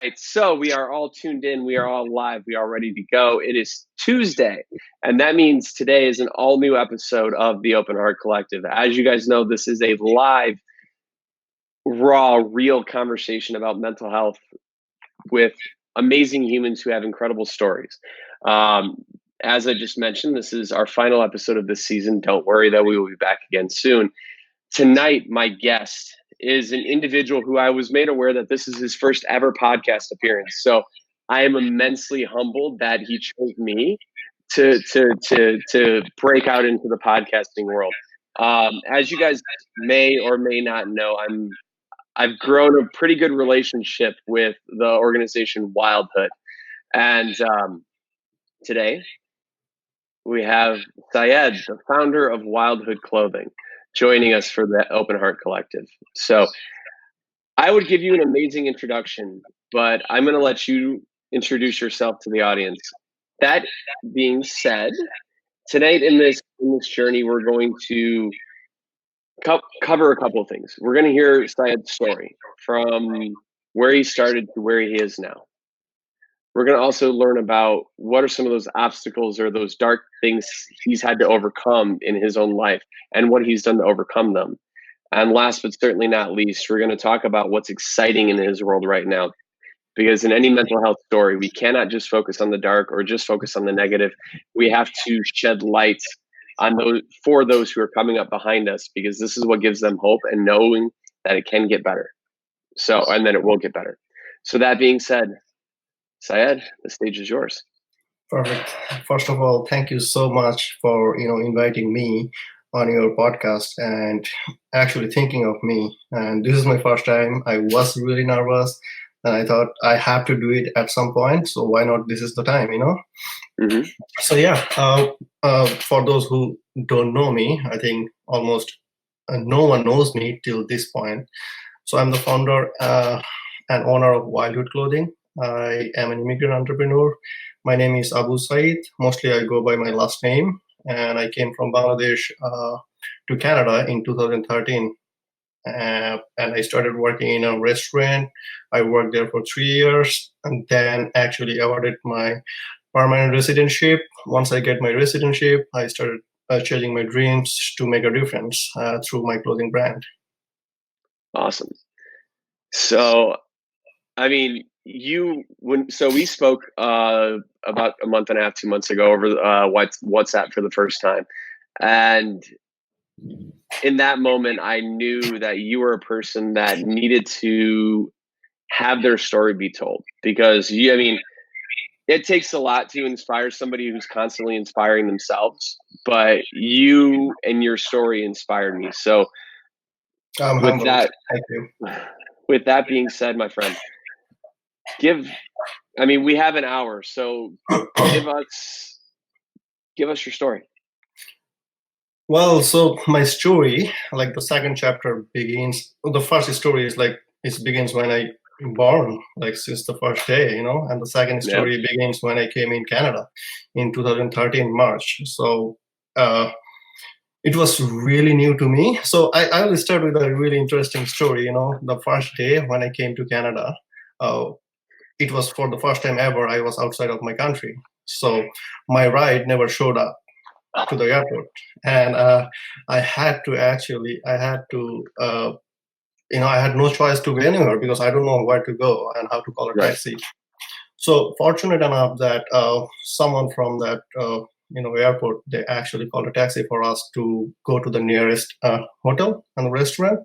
Right, so we are all tuned in. We are all live. We are ready to go. It is Tuesday, and that means today is an all new episode of the Open Heart Collective. As you guys know, this is a live, raw, real conversation about mental health with amazing humans who have incredible stories. Um, as I just mentioned, this is our final episode of this season. Don't worry, though, we will be back again soon. Tonight, my guest is an individual who I was made aware that this is his first ever podcast appearance. So I am immensely humbled that he chose me to break out into the podcasting world. As you guys may or may not know, I've grown a pretty good relationship with the organization Wildhood, and today we have Sayed, the founder of Wildhood Clothing, joining us for the Open Heart Collective. So I would give you an amazing introduction, but I'm going to let you introduce yourself to the audience. That being said, tonight in this journey, we're going to cover a couple of things. We're going to hear Syed's story from where he started to where he is now. We're going to also learn about what are some of those obstacles or those dark things he's had to overcome in his own life and what he's done to overcome them. And last but certainly not least, we're going to talk about what's exciting in his world right now. Because in any mental health story, we cannot just focus on the dark or just focus on the negative. We have to shed light on those for those who are coming up behind us, because this is what gives them hope and knowing that it can get better. So, and then it will get better. So that being said, Syed, the stage is yours. Perfect. First of all, thank you so much for inviting me on your podcast and actually thinking of me. And this is my first time. I was really nervous, and I thought I have to do it at some point. So why not? This is the time, Mm-hmm. So yeah, for those who don't know me, I think almost no one knows me till this point. So I'm the founder and owner of Wildhood Clothing. I am an immigrant entrepreneur. My name is Abu Saeed. Mostly I go by my last name, and I came from Bangladesh to Canada in 2013. And I started working in a restaurant. I worked there for 3 years, and then actually awarded my permanent residentship. Once I get my residentship, I started chasing my dreams to make a difference through my clothing brand. Awesome. So, I mean, so we spoke about a month and a half, 2 months ago over WhatsApp for the first time, and in that moment, I knew that you were a person that needed to have their story be told, because I mean, it takes a lot to inspire somebody who's constantly inspiring themselves, but you and your story inspired me. So I'm with humbled. that, Thank you. with that being said, my friend, we have an hour, so give us your story. Well, so my story, like the second chapter begins. The first story is like it begins when I born, like since the first day, and the second Yeah. story begins when I came in Canada in 2013 March. So uh, it was really new to me. So I will start with a really interesting story. The first day when I came to Canada, uh, it was for the first time ever I was outside of my country. So my ride never showed up to the airport, and I had to I had no choice to go anywhere because I don't know where to go and how to call a Right. taxi. So fortunate enough that someone from that airport, they actually called a taxi for us to go to the nearest hotel and restaurant.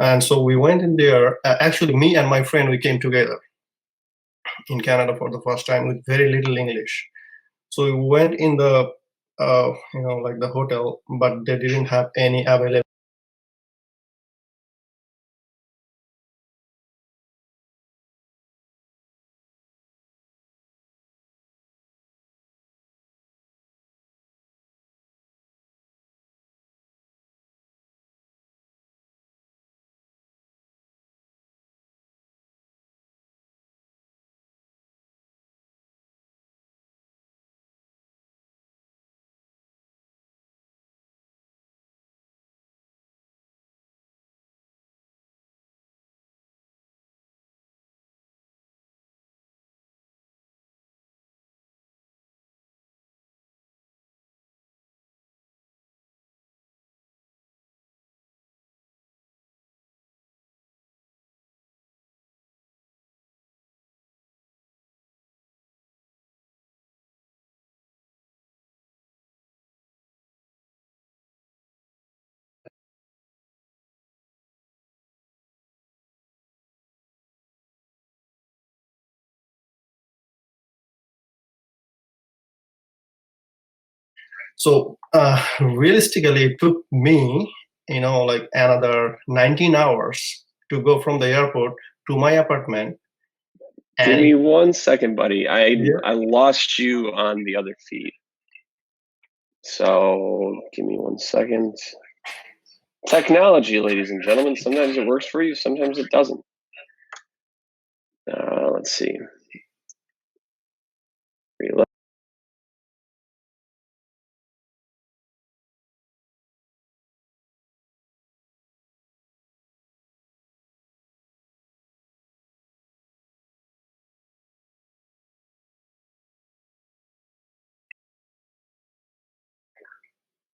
And so we went in there. Actually, me and my friend, we came together in Canada for the first time with very little English. So we went in the like the hotel, but they didn't have any available So realistically, it took me, like another 19 hours to go from the airport to my apartment. Give me 1 second, buddy. I lost you on the other feed. So give me 1 second. Technology, ladies and gentlemen. Sometimes it works for you, sometimes it doesn't. Let's see. Reload.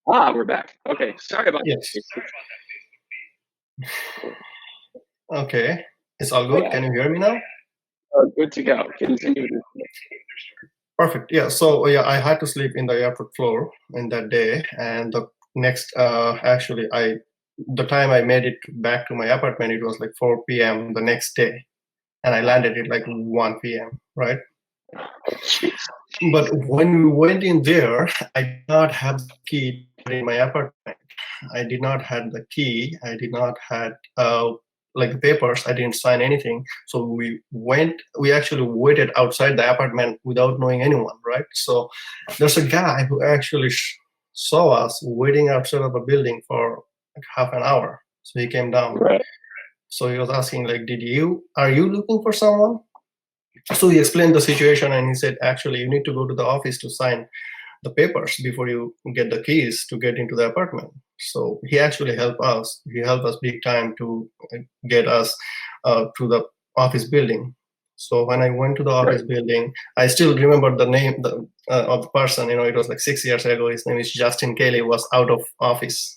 We're back. Okay, sorry about Yes. that. Okay, it's all good. Yeah. Can you hear me now? Good to go. Continue. Perfect. Yeah. So I had to sleep in the airport floor in that day, and the next, the time I made it back to my apartment, it was like 4 p.m. the next day, and I landed at like 1 p.m. Right. But when we went in there, I did not have the key in my apartment. I did not have the key. I did not had like the papers. I didn't sign anything. So we actually waited outside the apartment without knowing anyone, right? So there's a guy who actually saw us waiting outside of a building for like half an hour. So he came down. Right. So he was asking like, are you looking for someone? So he explained the situation, and he said, actually, you need to go to the office to sign the papers before you get the keys to get into the apartment. So he actually helped us. He helped us big time to get us to the office building. So when I went to the office building, I still remember the name of the person. It was like 6 years ago. His name is Justin Kelly. Was out of office.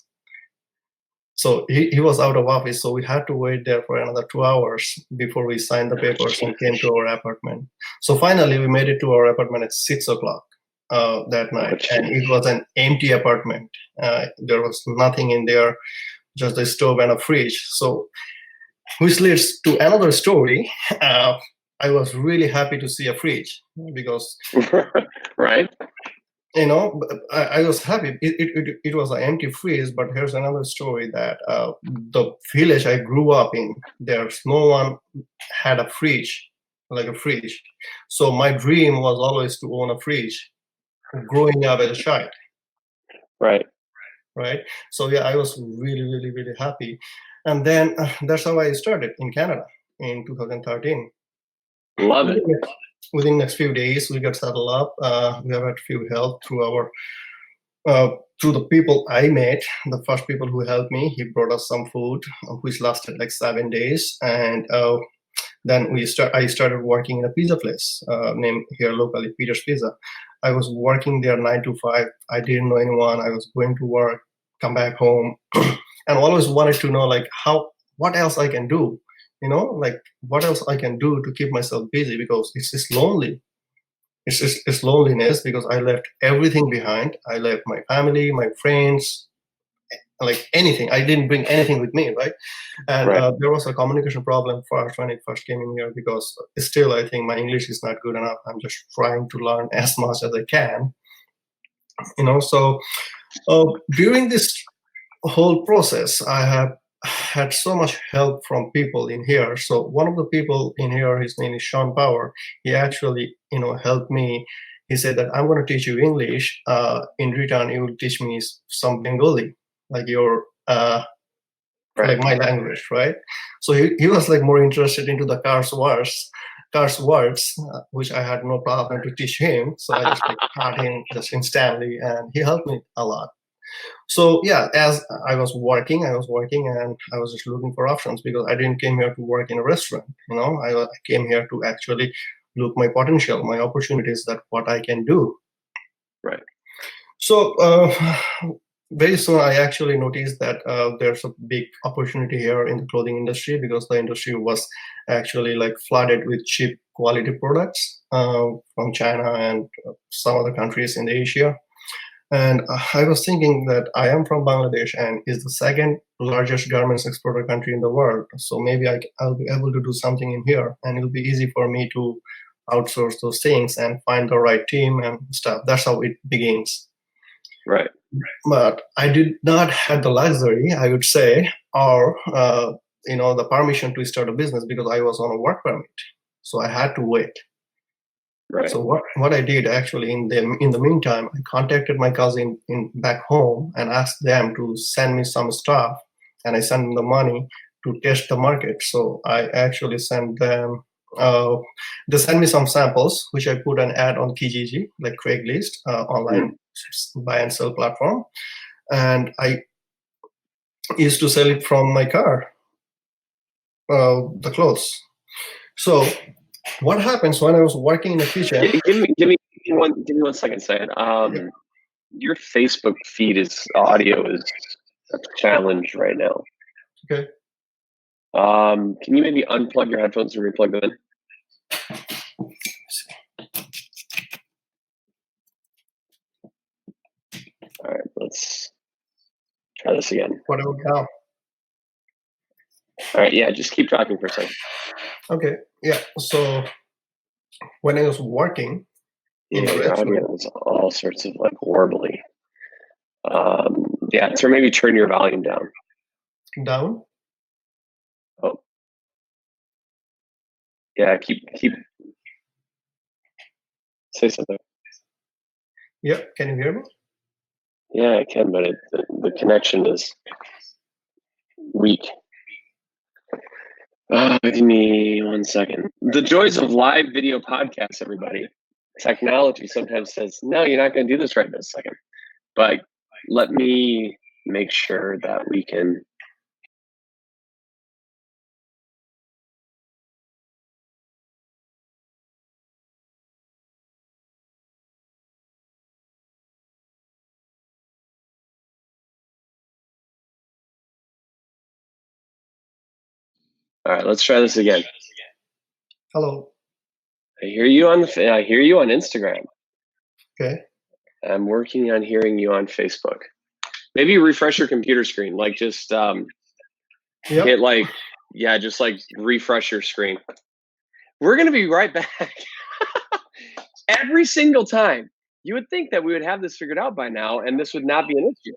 So he was out of office, so we had to wait there for another 2 hours before we signed the papers and came to our apartment. So finally, we made it to our apartment at 6 o'clock that night, and it was an empty apartment. There was nothing in there, just a stove and a fridge. So, which leads to another story. I was really happy to see a fridge because, right. I was happy. It was an empty fridge, but here's another story that the village I grew up in, there's no one had a fridge, like a fridge. So my dream was always to own a fridge growing up as a child. Right. Right. So yeah, I was really, really, really happy. And then that's how I started in Canada in 2013. Love it. Within the next few days, we got settled up. We have had few help through the people I met. The first people who helped me, he brought us some food, which lasted like 7 days, and then I started working in a pizza place named here locally, Peter's Pizza. I was working there 9 to 5. I didn't know anyone. I was going to work, come back home, and always wanted to know like what else I can do. Like what else I can do to keep myself busy, because it's just lonely. It's loneliness because I left everything behind. I left my family, my friends, like anything. I didn't bring anything with me, right? And there was a communication problem first when I first came in here, because still I think my English is not good enough. I'm just trying to learn as much as I can. So during this whole process, I have had so much help from people in here. So one of the people in here, his name is Sean Power. He actually, helped me. He said that I'm going to teach you English. In return, you will teach me some Bengali, like your like my language, right? So he was like more interested into the curse words, which I had no problem to teach him. So I just like taught him just instantly, and he helped me a lot. So yeah, as I was working, and I was just looking for options, because I didn't came here to work in a restaurant. I came here to actually look my potential, my opportunities, that what I can do. Right. So very soon I actually noticed that there's a big opportunity here in the clothing industry, because the industry was actually like flooded with cheap quality products from China and some other countries in Asia. And I was thinking that I am from Bangladesh, and is the second largest garments exporter country in the world. So maybe I'll be able to do something in here, and it'll be easy for me to outsource those things and find the right team and stuff. That's how it begins. Right. But I did not have the luxury, I would say, or the permission to start a business because I was on a work permit. So I had to wait. Right. So what I did actually in the meantime, I contacted my cousin back home and asked them to send me some stuff, and I sent them the money to test the market. So I actually sent them. They sent me some samples, which I put an ad on Kijiji, like Craigslist, online buy and sell platform, and I used to sell it from my car, the clothes. So what happens when I was working in the kitchen? Give me 1 second, Sayed. Yeah. Your Facebook feed audio is a challenge right now. Okay. Can you maybe unplug your headphones and replug them in? All right, let's try this again. What about now? All right, yeah, just keep talking for a second. Okay, yeah. So when I was working in the your restaurant, audio was all sorts of like warbly. Yeah, so maybe turn your volume down. Down. Oh, yeah. Keep. Say something. Yeah, can you hear me? Yeah, I can, but the connection is weak. Give me 1 second. The joys of live video podcasts, everybody. Technology sometimes says, no, you're not going to do this right this second. But let me make sure that we can. All right, let's try this again. Hello. I hear you on Instagram. Okay. I'm working on hearing you on Facebook. Maybe refresh your computer screen. Like just hit just like refresh your screen. We're gonna be right back. Every single time. You would think that we would have this figured out by now and this would not be an issue.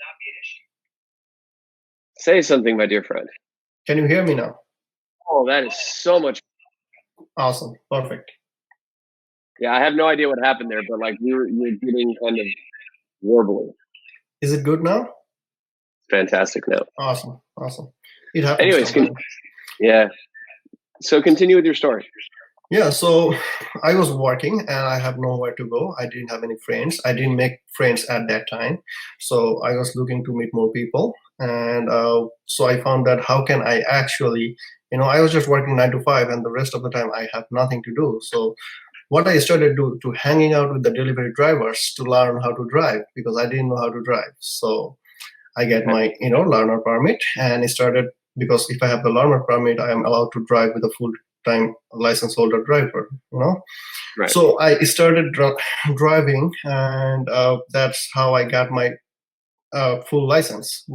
Say something, my dear friend. Can you hear me now? Oh, that is so much. Awesome. Perfect. Yeah, I have no idea what happened there, but like you're getting kind of warbly. Is it good now? Fantastic now. Awesome. It happens. Anyways, yeah. So continue with your story. Yeah, so I was working and I have nowhere to go. I didn't have any friends. I didn't make friends at that time. So I was looking to meet more people. And so I found that how can I actually, I was just working 9 to 5 and the rest of the time I have nothing to do. So what I started to hanging out with the delivery drivers to learn how to drive because I didn't know how to drive. So I get my, learner permit and started because if I have the learner permit, I am allowed to drive with a full-time license holder driver, Right. So I started driving and that's how I got my full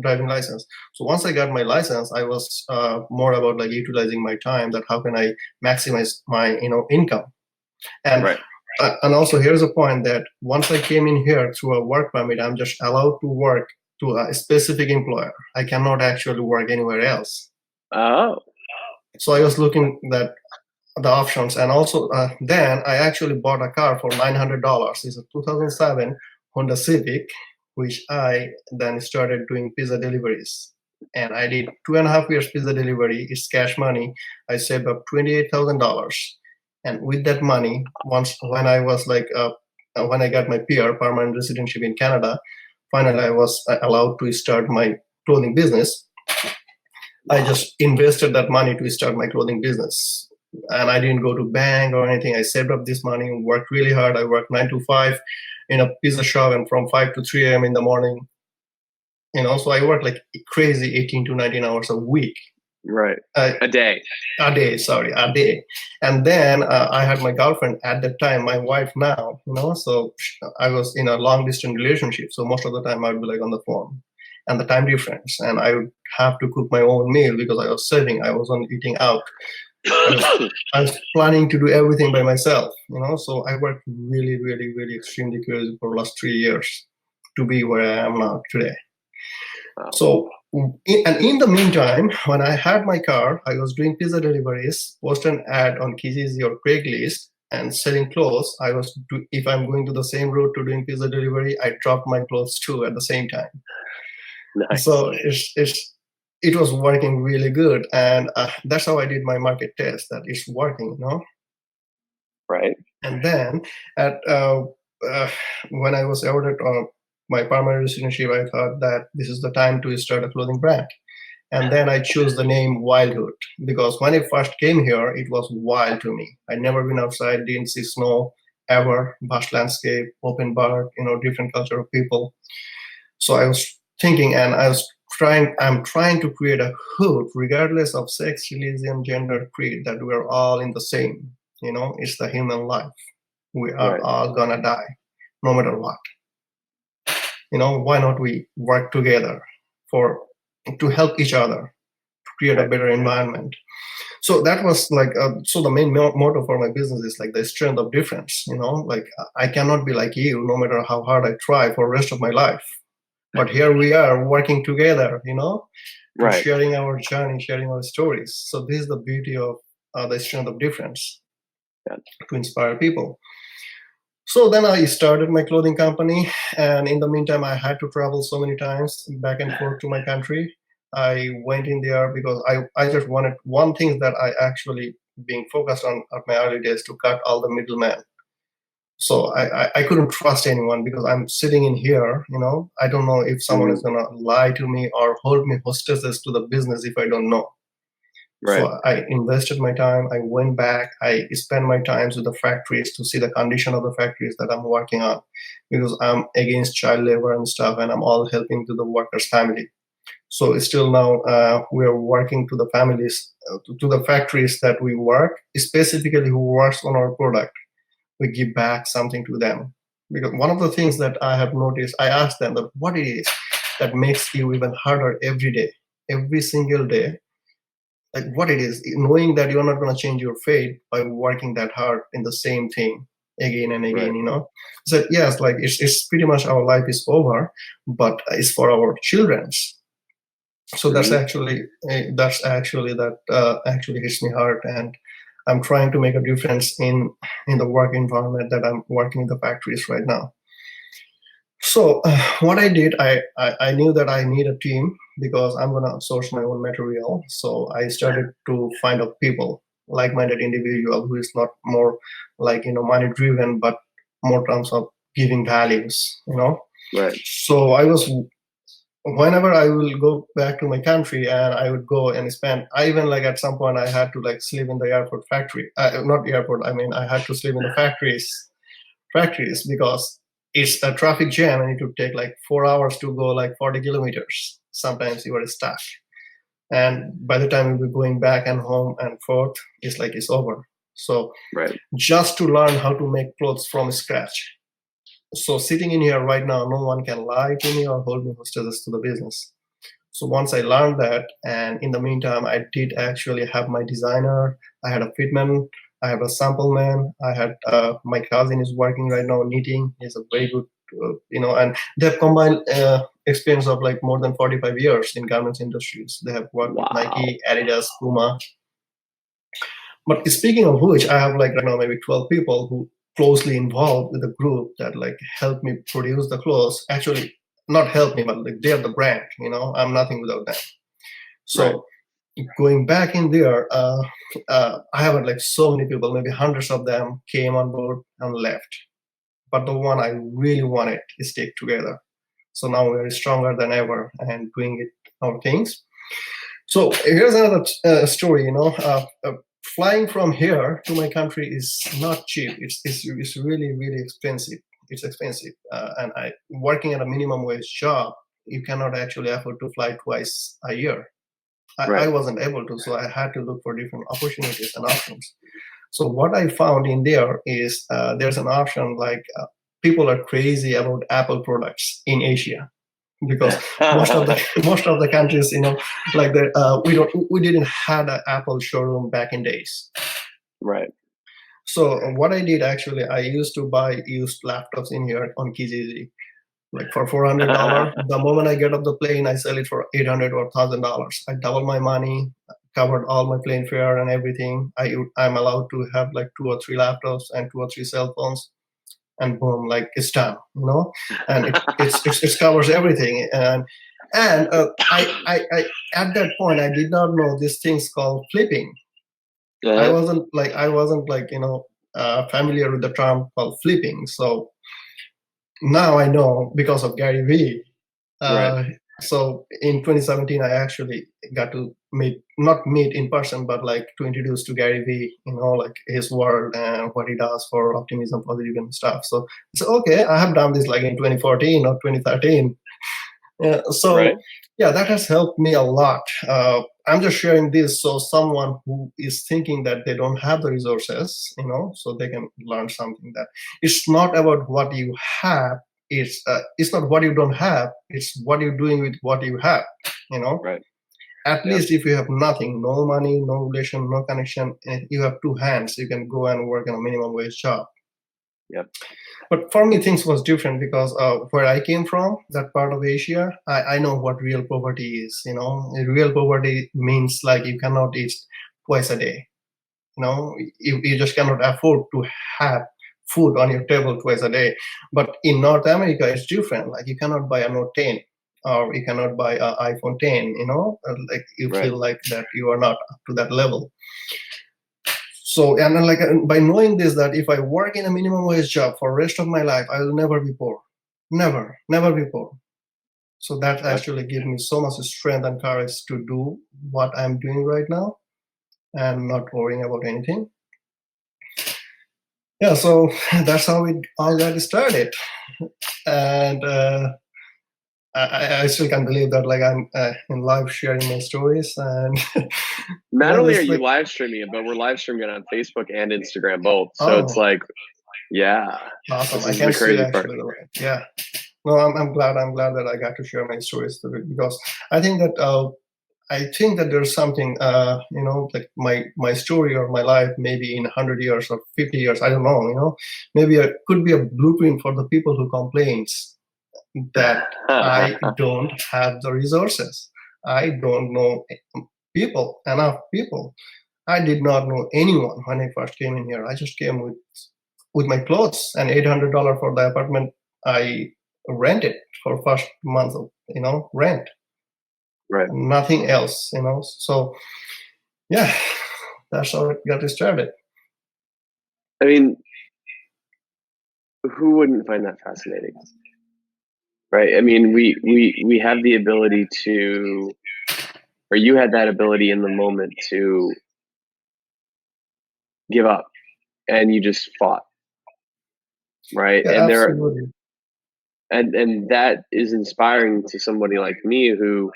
driving license. So once I got my license, I was more about like utilizing my time that how can I maximize my, income. And right. And also here's a point that once I came in here through a work permit, I'm just allowed to work to a specific employer. I cannot actually work anywhere else. Oh. So I was looking at the options, and also then I actually bought a car for $900. It's a 2007 Honda Civic, which I then started doing pizza deliveries. And I did 2.5 years pizza delivery. It's cash money. I saved up $28,000. And with that money, when I was when I got my PR, permanent residency in Canada, finally I was allowed to start my clothing business. I just invested that money to start my clothing business. And I didn't go to bank or anything. I saved up this money, worked really hard. I worked 9 to 5 in a pizza shop and from 5 to 3 a.m. in the morning. So I worked like crazy 18 to 19 hours a week. Right. A day. A day. And then I had my girlfriend at that time, my wife now, so I was in a long distance relationship. So most of the time I would be like on the phone and the time difference. And I would have to cook my own meal because I was saving. I wasn't eating out. I was planning to do everything by myself, so I worked really, really, really extremely crazy for the last 3 years. to be where I am now today. Wow. So, in the meantime, when I had my car, I was doing pizza deliveries, post an ad on Kijiji or Craigslist, and selling clothes. If I'm going to the same route to doing pizza delivery, I drop my clothes too at the same time. Nice. So it was working really good, and that's how I did my market test that it's working, Right. And then when I was awarded my permanent residency, I thought that this is the time to start a clothing brand. And then I chose the name Wildhood because when I first came here, it was wild to me. I'd never been outside, didn't see snow ever, vast landscape, open bar, different culture of people. So I was thinking, and I'm trying to create a hood, regardless of sex, religion, gender, creed, that we're all in the same. It's the human life. We are all gonna die, no matter what. Why not we work together to help each other to create a better environment? So that was like, so the main motto for my business is like the strength of difference. Like I cannot be like you, no matter how hard I try for the rest of my life. But here we are working together, sharing our journey, sharing our stories. So this is the beauty of the strength of difference to inspire people. So then I started my clothing company, and in the meantime, I had to travel so many times back and forth to my country. I went in there because I just wanted one thing that I actually being focused on at my early days, to cut all the middlemen. So I couldn't trust anyone because I'm sitting in here, I don't know if someone is gonna lie to me or hold me hostages to the business if I don't know. So I invested my time. I went back. I spent my times with the factories to see the condition of the factories that I'm working on, because I'm against child labor and stuff, and I'm all helping to the workers' family. So still now we're working to the families, to the factories that we work, specifically who works on our product. We give back something to them. Because one of the things that I have noticed, I asked them that what it is that makes you even harder every day, every single day, like what it is, knowing that you're not going to change your fate by working that hard in the same thing again and again, So yes, like it's pretty much our life is over, but it's for our children's. So that's actually that actually hits me hard, and I'm trying to make a difference in the work environment that I'm working in the factories right now. So what I did, I knew that I need a team because I'm going to source my own material. So I started to find out people, like-minded individual who is not more like, money driven, but more terms of giving values, So whenever I will go back to my country and I would go and spend, I even like at some point I had to like sleep in the airport factory, not airport, I mean, I had to sleep in the factories because it's a traffic jam and it would take like 4 hours to go like 40 kilometers. Sometimes you are stuck. And by the time you'll be going back and home and forth, it's over. So just to learn how to make clothes from scratch. So sitting in here right now, no one can lie to me or hold me hostages to the business. So once I learned that, and in the meantime, I did actually have my designer, I had a fitman, I have a sample man, I had my cousin is working right now knitting. He's a very good, and they've combined experience of like more than 45 years in garments industries. They have worked with Nike, Adidas, Puma. But speaking of which, I have like right now maybe 12 people who closely involved with the group that like help me produce the clothes. Actually, not help me, but like they're the brand. I'm nothing without them. So going back in there, I have like so many people, maybe hundreds of them came on board and left. But the one I really wanted is stick together. So now we're stronger than ever and doing our things. So here's another story. Flying from here to my country is not cheap. It's really, really expensive. It's expensive. And working at a minimum wage job, you cannot actually afford to fly twice a year. I wasn't able to, so I had to look for different opportunities and options. So what I found in there is there's an option like people are crazy about Apple products in Asia. Because most of the countries, like we didn't have an Apple showroom back in days. So what I did actually, I used to buy used laptops in here on Kijiji. like for $400. The moment I get off the plane, I sell it for $800 or $1,000. I double my money, covered all my plane fare and everything. I'm allowed to have like 2 or 3 laptops and 2 or 3 cell phones, and boom, like it's done, and it covers everything. And I at that point, I did not know these things called flipping. I wasn't like familiar with the term called flipping. So now I know because of Gary Vee. Right. So in 2017, I actually got to not meet in person, but like to introduce to Gary Vee, like his world and what he does for optimism, positive and stuff. So okay, I have done this like in 2014 or 2013. So Right. yeah, that has helped me a lot. I'm just sharing this so someone who is thinking that they don't have the resources, so they can learn something, that it's not about what you have. It's not what you don't have. It's what you're doing with what you have. Right. At least if you have nothing, no money, no relation, no connection, and you have 2 hands, you can go and work in a minimum wage job. Yep. But for me, things was different because where I came from, that part of Asia, I know what real poverty is. Real poverty means like you cannot eat twice a day. You just cannot afford to have food on your table twice a day. But in North America, it's different. Like you cannot buy a Note 10 or you cannot buy an iPhone 10. Like you feel like that you are not up to that level. So, and then like by knowing this, that if I work in a minimum wage job for the rest of my life, I will never be poor. Never be poor. So that actually gives me so much strength and courage to do what I'm doing right now and not worrying about anything. Yeah, so that's how it all got started. And I still can't believe that like I'm in live sharing my stories. And not only are you live streaming it, but we're live streaming it on Facebook and Instagram both. So it's like, yeah, awesome. This is the crazy part. Yeah, no, I'm glad that I got to share my stories because I think that there's something like my story or my life, maybe in 100 years or 50 years, I don't know, maybe it could be a blueprint for the people who complains that I don't have the resources. I don't know enough people. I did not know anyone when I first came in here. I just came with my clothes and $800 for the apartment I rented for first month of rent. Right. Nothing else, So yeah, that's how it got started. I mean, who wouldn't find that fascinating? Right. I mean, we have the ability to, or you had that ability in the moment to give up, and you just fought. Right. Yeah, and absolutely. And that is inspiring to somebody like me who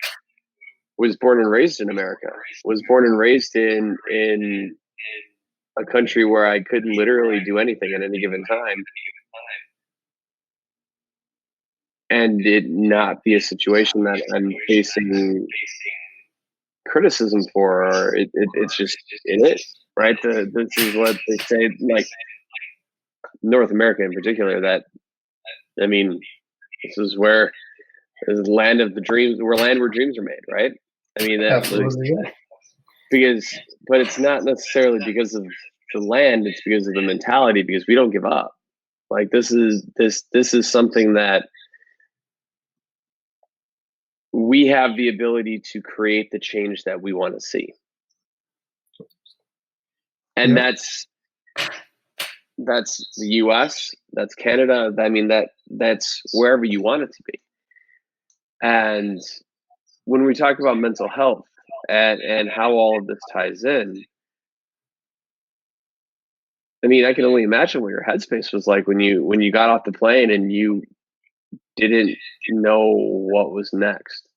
was born and raised in America, was born and raised in a country where I could literally do anything at any given time, and it not be a situation that I'm facing criticism for, or it's just it is, right? This is what they say, like North America in particular, that, I mean, this is where this is land of the dreams, land where dreams are made, right? I mean, absolutely, yeah. But it's not necessarily because of the land, it's because of the mentality, because we don't give up. Like this is something that we have the ability to create the change that we want to see. And that's the US, that's Canada. I mean, that's wherever you want it to be. And when we talk about mental health and how all of this ties in, I mean, I can only imagine what your headspace was like when you got off the plane and you didn't know what was next,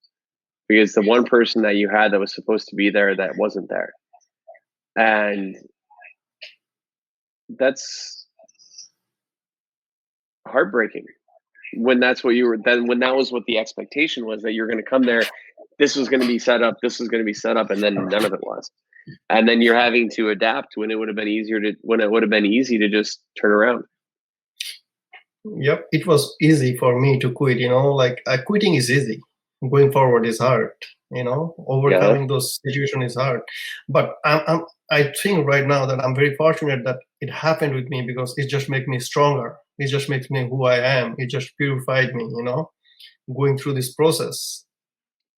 because the one person that you had that was supposed to be there, that wasn't there. And that's heartbreaking when that's what you were, then when that was what the expectation was, that you're going to come there, this was going to be set up, and then none of it was. And then you're having to adapt when it would have been easy to just turn around. Yep, it was easy for me to quit. Like quitting is easy. Going forward is hard. Yeah. Overcoming those situations is hard. But I think right now that I'm very fortunate that it happened with me because it just makes me stronger. It just makes me who I am. It just purified me. Going through this process.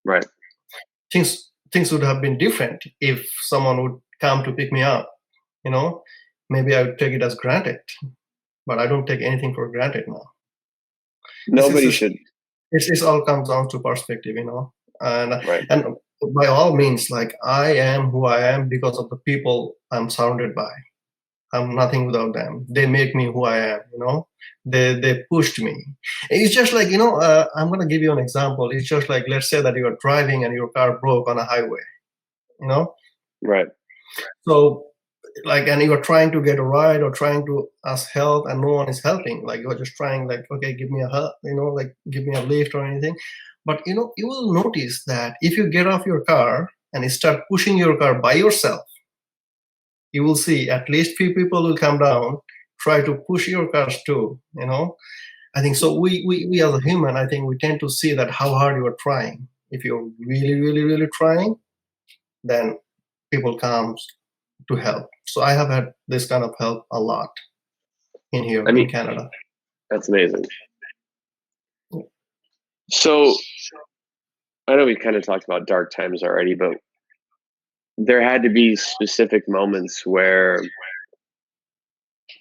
Right. Things would have been different if someone would come to pick me up. Maybe I would take it as granted, but I don't take anything for granted now. Nobody should. It all comes down to perspective, and Right. and by all means, like I am who I am because of the people I'm surrounded by. I'm nothing without them. They make me who I am. They pushed me. It's just like I'm gonna give you an example. It's just like, let's say that you are driving and your car broke on a highway. Right. So and you are trying to get a ride or trying to ask help and no one is helping. Like you're just trying, like, okay, give me a help, like give me a lift or anything. But you will notice that if you get off your car and you start pushing your car by yourself, you will see at least few people will come down, try to push your cars too. I think so. We as a human, I think we tend to see that how hard you are trying. If you're really, really, really trying, then people come to help. So I have had this kind of help a lot in here in Canada. That's amazing. So I know we kind of talked about dark times already, but there had to be specific moments where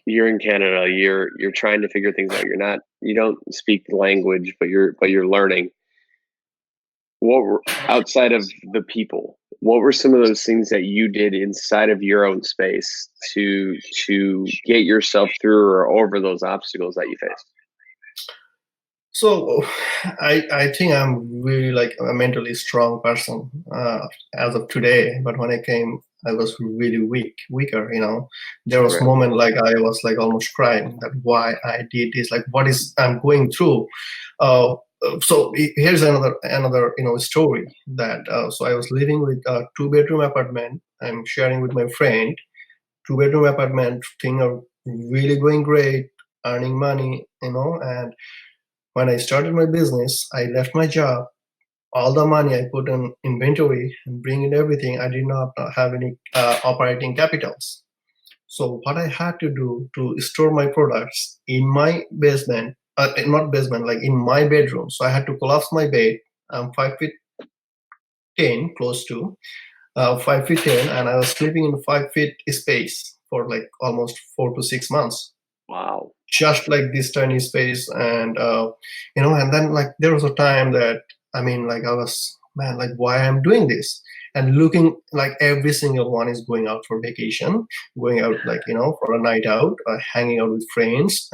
you're in Canada, you're trying to figure things out. You don't speak the language, but you're learning. What were, outside of the people, what were some of those things that you did inside of your own space to get yourself through or over those obstacles that you faced? So I think I'm really like a mentally strong person as of today. But when I came, I was really weaker. There was a moment like I was like almost crying that why I did this, like what is I'm going through. So here's another story that so I was living with a 2-bedroom apartment. I'm sharing with my friend. 2-bedroom apartment, thing are really going great, earning money, and when I started my business, I left my job. All the money I put in inventory and bring in everything, I did not have any operating capitals. So what I had to do to store my products in my basement, not basement, like in my bedroom. So I had to collapse my bed. I'm 5'10", close to 5'10", and I was sleeping in 5 feet space for like almost 4 to 6 months. Wow. Just like this tiny space. And and then like there was a time that I was, man, like why I'm doing this, and looking like every single one is going out for vacation, going out like for a night out, hanging out with friends,